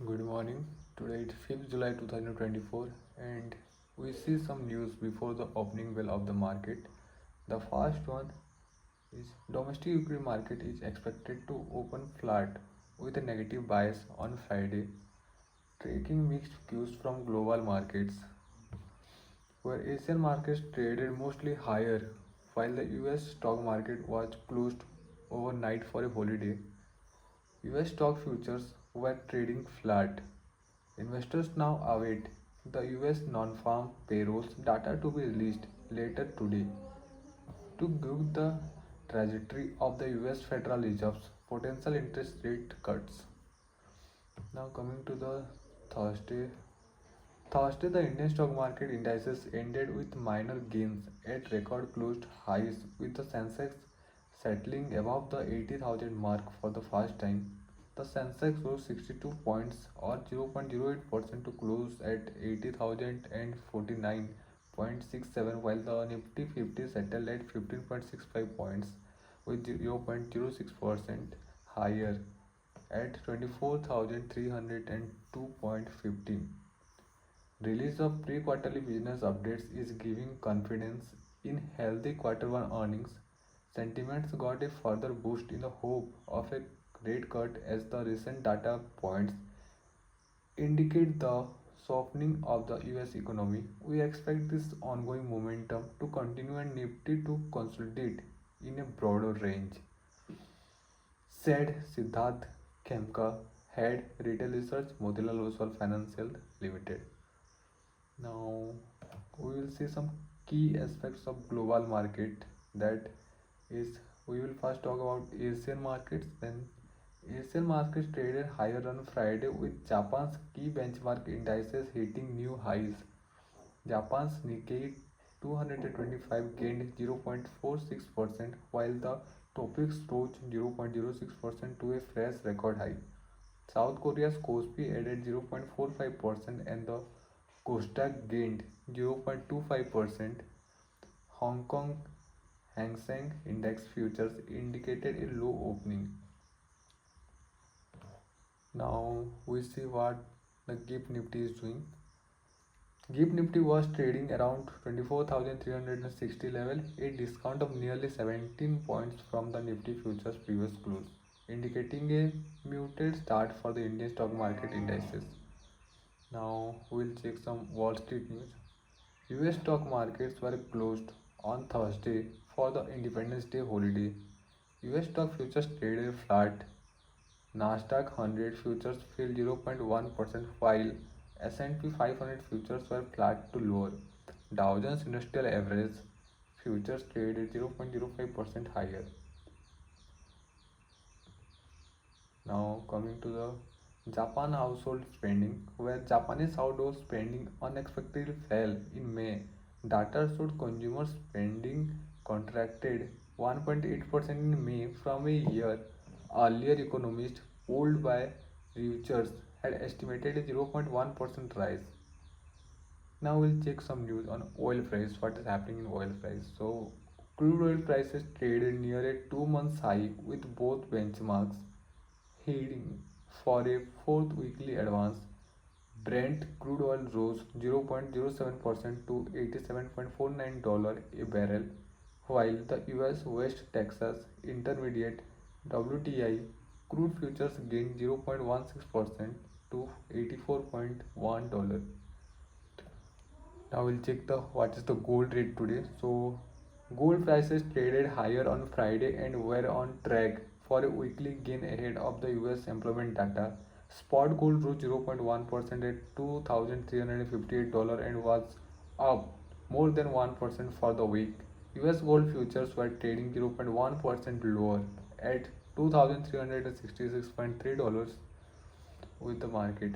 Good morning. Today is 5th July 2024 and we see some news before the opening bell of the market. The first one is domestic equity market is expected to open flat with a negative bias on Friday, taking mixed cues from global markets where Asian markets traded mostly higher while the US stock market was closed overnight for a holiday. US stock futures were trading flat. Investors now await the US non-farm payrolls data to be released later today to give the trajectory of the US Federal Reserve's potential interest rate cuts. Now coming to the Thursday. Thursday, the Indian stock market indices ended with minor gains at record closed highs with the Sensex settling above the 80,000 mark for the first time. The Sensex rose 62 points or 0.08% to close at 80,049.67 while the Nifty 50 settled at 15.65 points with 0.06% higher at 24,302.15. Release of pre-quarterly business updates is giving confidence in healthy quarter one earnings. Sentiments got a further boost in the hope of a rate cut as the recent data points indicate the softening of the US economy. We expect this ongoing momentum to continue and Nifty to consolidate in a broader range, said Siddharth Khemka, head retail research, Motilal Oswal Financial Limited. Now we will see some key aspects of global market, that is we will first talk about Asian markets. Then Asian markets traded higher on Friday with Japan's key benchmark indices hitting new highs. Japan's Nikkei 225 gained 0.46% while the Topix rose 0.06% to a fresh record high. South Korea's Kospi added 0.45% and the Kosdaq gained 0.25%. Hong Kong Hang Seng Index futures indicated a low opening. Now we see what the GIFT Nifty is doing. GIFT Nifty was trading around 24,360 level, a discount of nearly 17 points from the Nifty futures previous close, indicating a muted start for the Indian stock market indices. Now we'll check some Wall Street news. US stock markets were closed on Thursday for the Independence Day holiday. US stock futures traded flat. Nasdaq 100 futures fell 0.1% while S&P 500 futures were flat to lower. Dow Jones Industrial Average futures traded 0.05% higher. Now coming to the Japan household spending, where Japanese household spending unexpectedly fell in May. Data showed consumer spending contracted 1.8% in May from a year earlier. Economists polled by Reuters had estimated a 0.1% rise. Now we'll check some news on oil price. What is happening in oil price? So crude oil prices traded near a 2 month high with both benchmarks heading for a fourth weekly advance. Brent crude oil rose 0.07% to $87.49 a barrel, while the US West Texas Intermediate WTI crude futures gained 0.16% to $84.1. Now we'll check the what is the gold rate today. So gold prices traded higher on Friday and were on track for a weekly gain ahead of the US employment data. Spot gold rose 0.1% at $2,358 and was up more than 1% for the week. US gold futures were trading 0.1% lower at $2,366.3 with the market.